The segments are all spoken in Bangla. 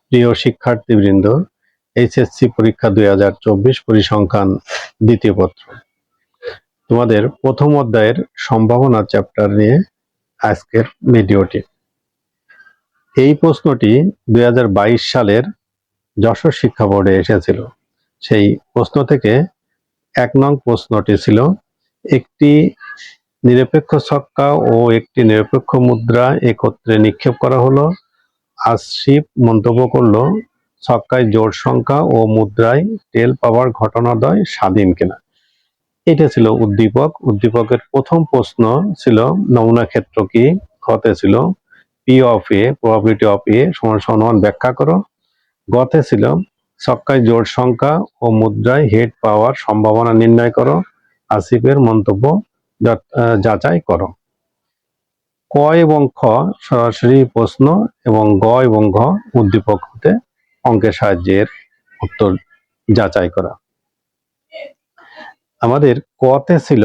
প্রিয় শিক্ষার্থীবৃন্দ, এইচএসসি পরীক্ষা 2024 পরিসংখ্যান দ্বিতীয় পত্র। তোমাদের প্রথম অধ্যায়ের সম্ভাবনা চ্যাপ্টার নিয়ে আজকের ভিডিওটি। এই প্রশ্নটি 2022 সালের যশোর শিক্ষা বোর্ডে এসেছিল। সেই প্রশ্ন থেকে 1 নং প্রশ্নটি ছিল, একটি নিরপেক্ষ ছক্কা ও একটি নিরপেক্ষ মুদ্রা একত্রে নিক্ষেপ করা হলো। আসিফ মন্তব্য করলো, ছক্কায় জোড় সংখ্যা ও মুদ্রায় টেল পাওয়ার ঘটনাদ্বয় স্বাধীন কিনা। এটা ছিল উদ্দীপক। উদ্দীপকের প্রথম প্রশ্ন ছিল নমুনা ক্ষেত্র কি। খতে ছিল P of A, probability of A সমান সমান ব্যাখ্যা করো। গতে ছিল ছক্কায় জোড় সংখ্যা ও মুদ্রায় হেড পাওয়ার সম্ভাবনা নির্ণয় করো। আসিফের মন্তব্য যাচাই করো। ক এবং খ সরাসরি প্রশ্ন এবং গ এবং ঘ উদ্দীপক হতে অঙ্কের সাহায্যের উত্তর যাচাই করা। আমাদের কতে ছিল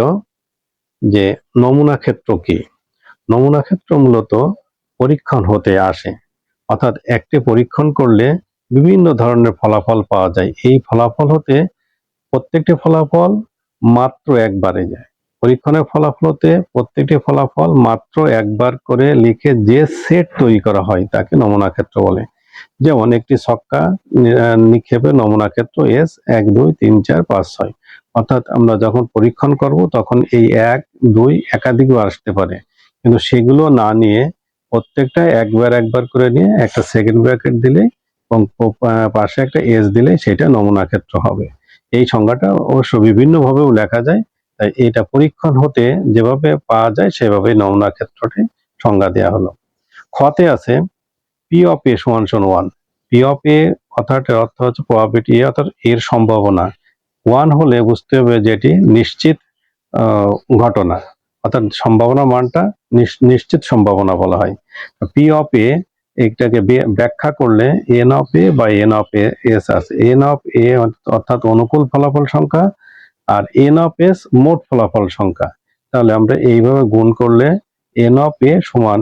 যে নমুনা ক্ষেত্র কি। নমুনা ক্ষেত্র মূলত পরীক্ষণ হতে আসে, অর্থাৎ একটি পরীক্ষণ করলে বিভিন্ন ধরনের ফলাফল পাওয়া যায়। এই ফলাফল হতে প্রত্যেকটি ফলাফল মাত্র একবারে যায়। পরীক্ষণের ফলাফল হতে প্রত্যেকটি ফলাফল মাত্র একবার করে লিখে যে সেট তৈরি করা হয় তাকে নমুনা ক্ষেত্র বলে। যেমন একটি ছক্কা নিক্ষেপের নমুনা ক্ষেত্র এস 1 2 3 4 5 6, অর্থাৎ আমরা যখন পরীক্ষণ করব তখন এই 1 2 একাধিকবার আসতে পারে, কিন্তু সেগুলো না নিয়ে প্রত্যেকটা একবার করে নিয়ে একটা সেকেন্ড ব্র্যাকেট দিলে এবং পাশে একটা এস দিলে সেটা নমুনা ক্ষেত্র হবে। এই সংজ্ঞাটা অবশ্য বিভিন্নভাবেও লেখা যায়, তাই এটা পরীক্ষণ হতে যেভাবে পাওয়া যায় সেভাবে নমুনা ক্ষেত্রটি সংজ্ঞা দেওয়া হলো। খতে আছে পি অফ এ সমান 1। পি অফ এ কথাটার অর্থ হচ্ছে প্রবাবিলিটি এ, অর্থাৎ এর সম্ভাবনা 1 হলে বুঝতে হবে যে এটি নিশ্চিত ঘটনা, অর্থাৎ সম্ভাবনা মানটা নিশ্চিত সম্ভাবনা বলা হয়। পি অফ এ এটাকে ব্যাখ্যা করলে এন অফ এ বা এন অফ এ এস আছে। এন অফ এ অর্থাৎ অনুকূল ফলাফল সংখ্যা, আর এন অফ এস মোট ফলাফল সংখ্যা। তাহলে আমরা এইভাবে গুণ করলে এন অফ এ সমান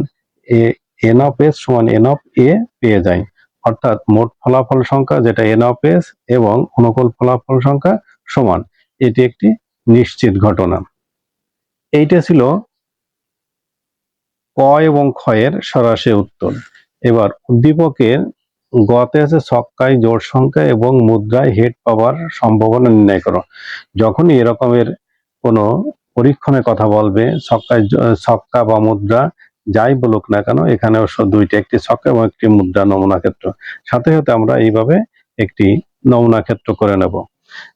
এন অফ এস সমান এন অফ এ পেয়ে যায়, অর্থাৎ মোট ফলাফল সংখ্যা যেটা এন অফ এস এবং অনুকূল ফলাফল সংখ্যা সমান, এটি একটি নিশ্চিত ঘটনা। এইটা ছিল ক এবং খ এর সরাসরি উত্তর। এবার উদ্দীপকের গতে আছে ছক্কায় জোড় সংখ্যা এবং মুদ্রায় হেড পাওয়ার সম্ভাবনা নির্ণয় করো। যখনই এরকমের কোনো পরীক্ষণের কথা বলবে, ছক্কা বা মুদ্রা যাই বলুক না কেন, এখানে অবশ্য দুইটা, একটি ছক্কা এবং একটি মুদ্রা নমুনা ক্ষেত্র। সাথে সাথে আমরা এইভাবে একটি নমুনা ক্ষেত্র করে নেব।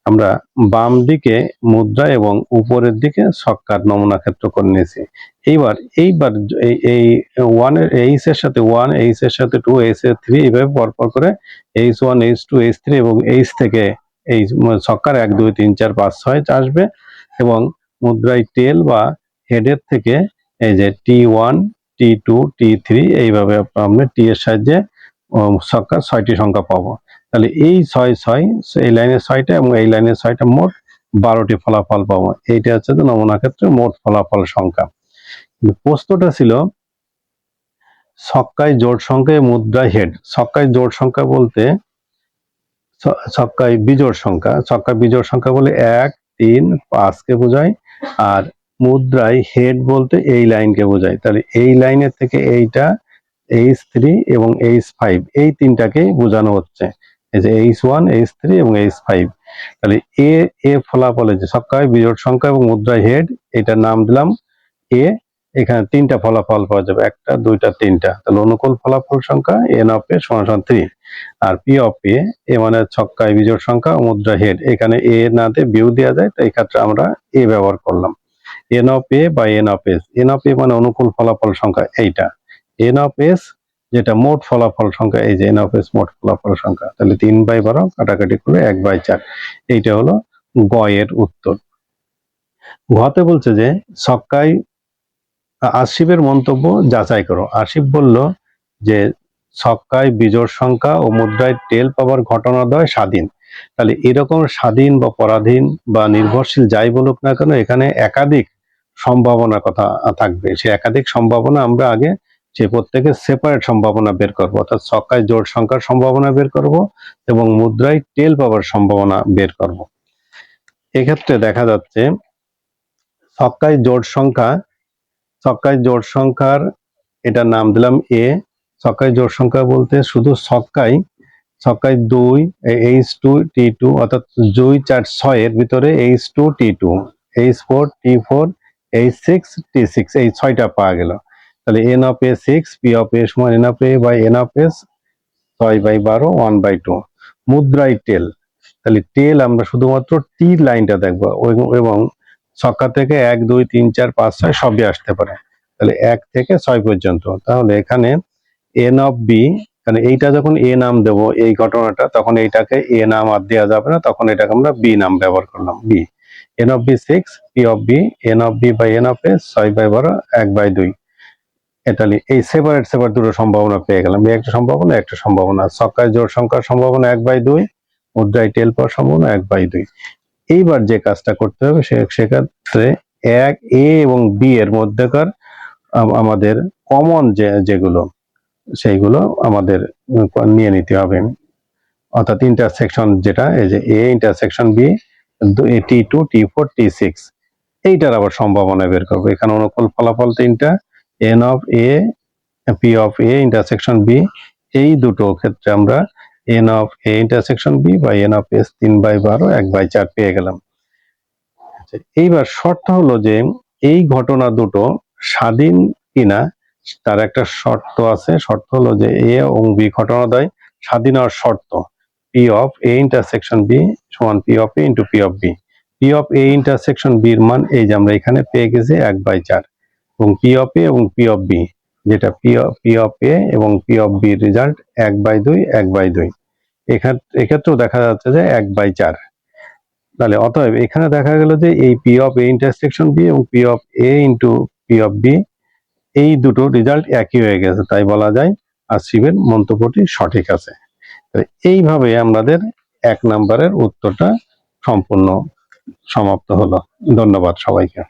আমরা বাম দিকে মুদ্রা এবং উপরের দিকে ছক্কার নমুনা ক্ষেত্র করে নিয়েছি। এইবার এই 1 এর এইচ এর সাথে 1, এইচ এর সাথে 2, এইচ এর 3, এইভাবে পরপর করে H1 H2 H3 এবং এইচ থেকে এই ছক্কার 1 2 3 4 5 6 আসবে, এবং মুদ্রায় টেল বা হেডের থেকে এই যে T1 T2 T3 এইভাবে আমরা টি এর সাহায্যে ছক্কার 6টি সংখ্যা পাবো। তাহলে এই 6 6 এই লাইনের 6টা এবং এই লাইনের 6টা মোট 12টি ফলাফল পাবো। এইটা হচ্ছে যে নমুনা ক্ষেত্রে মোট ফলাফল সংখ্যা। প্রশ্নটা ছিল ছক্কায় জোড় সংখ্যা মুদ্রায় হেড। ছক্কায় জোড় সংখ্যা বলতে ছক্কায় বিজোড় সংখ্যা, ছক্কায় বিজোড় সংখ্যা বলে 1 3 5 কে বোঝায়, আর মুদ্রায় হেড বলতে এই লাইনকে বোঝায়। তাহলে এই লাইনের থেকে এইটা H3 এবং H5 এই তিনটাকে বোঝানো হচ্ছে, এই যে H1 H3 এবং H5। তাহলে এ ফলাফলে যে ছক্কায় বিজোড় সংখ্যা এবং মুদ্রায় হেড, এটার নাম দিলাম এ। এখানে তিনটা ফলাফল পাওয়া যাবে, একটা দুইটা তিনটা। তাহলে অনুকূল ফলাফল সংখ্যা এন অফ এ সমান 3, আর পি অফ এ মানে ছক্কায় বিজোড় সংখ্যা ও মুদ্রা হেড। এখানে এ না দিয়ে বিউ দেওয়া যায়, তো এই ক্ষেত্রে আমরা এ ব্যবহার করলাম। এন অফ এ বা N of S. N of A মানে অনুকূল ফলাফল সংখ্যা এইটা, এন অফ এস যেটা মোট ফলাফল সংখ্যা, এই যে এন অফ এস মোট ফলাফল সংখ্যা। তাহলে 3/12 কাটাকাটি করে 1/4, এইটা হলো গ এর উত্তর। ঘতে বলছে যে ছক্কায় আসিফের মন্তব্য যাচাই করো। আসিফ বলল যে ছক্কায় বিজোড় সংখ্যা ও মুদ্রায় টেল পাওয়ার ঘটনাদ্বয় স্বাধীন। তাহলে এরকম স্বাধীন বা পরাধীন বা নির্ভরশীল যাই বলুক না কেন, এখানে একাধিক সম্ভাবনার কথা থাকবে। সে একাধিক সম্ভাবনা আমরা আগে সেই প্রত্যেকের সেপারেট সম্ভাবনা বের করব, অর্থাৎ ছক্কায় জোড় সংখ্যার সম্ভাবনা বের করব এবং মুদ্রায় টেল পাওয়ার সম্ভাবনা বের করব। এক্ষেত্রে দেখা যাচ্ছে ছক্কায় জোড় সংখ্যার এটার নাম দিলাম এ। ছক্কায় জোড় সংখ্যা বলতে শুধু ছক্কায় 2 H2T2 অর্থাৎ 2 4 6 এর ভিতরে H2T2 H4T4 H6T6 এই 6টা পাওয়া গেল। তাহলে n of a 6 p of a সমান n of a by n of s 6/12 1/2 মুদ্রায় টেল। তাহলে টেল আমরা শুধুমাত্র টি লাইনটা দেখবো এবং ছক্কা থেকে 1 2 3 4 5 6 সবই আসতে পারে। তাহলে 1 থেকে 6 পর্যন্ত। তাহলে এখানে n of b, মানে এইটা যখন a নাম দেব এই ঘটনাটা, তখন এইটাকে a নাম আর দেওয়া যাবে না, তখন এটাকে আমরা b নাম ব্যবহার করলাম। b n of b 6 p of b n of b by n of s 6/12 1/2। তাহলে এই সেপারেট দুটো সম্ভাবনা পেয়ে গেলাম, একটা সম্ভাবনা। ছক্কায় জোড় সংখ্যার সম্ভাবনা 1/2, মুদ্রায় টেল পাওয়ার সম্ভাবনা 1/2। এইবার যে কাজটা করতে হবে সেক্ষেত্রে 1 a এবং b এর মধ্যেকার আমাদের কমন যেগুলো সেইগুলো আমাদের নিয়ে নিতে হবে, অর্থাৎ ইন্টারসেকশন যেটা এই যে a intersection b T2 T4 T6 এইটার আবার সম্ভাবনা বের করবো। এখানে অনুকূল ফলাফল তিনটা, n of a p of a intersection b, এই দুটো ক্ষেত্রে আমরা n of a intersection b by n of s 3/12 1/4 পেয়ে গেলাম। এইবার শর্ত হলো যে এই ঘটনা দুটো স্বাধীন কিনা তার একটা শর্ত আছে। শর্ত হলো যে a এবং b ঘটনাদ্বয় স্বাধীন হওয়ার শর্ত p of a intersection b সমান p of a into p of b। p of a intersection b এর মান এই যে আমরা এখানে পেয়ে গেছি 1/4, এবং p of a এবং p of b যেটা p of a এবং p of b রেজাল্ট 1/2 1/2। এক্ষেত্রেও দেখা যাচ্ছে যে 1/4। তাহলে অতএব এখানে দেখা গেল যে এই p of a intersection b এবং p of a into p of b এই দুটো রেজাল্ট একই হয়ে গেছে, তাই বলা যায় আসিফের মন্তব্যটি সঠিক আছে। এইভাবে আমাদের 1 নম্বরের উত্তরটা সম্পূর্ণ সমাপ্ত হলো। ধন্যবাদ সবাইকে।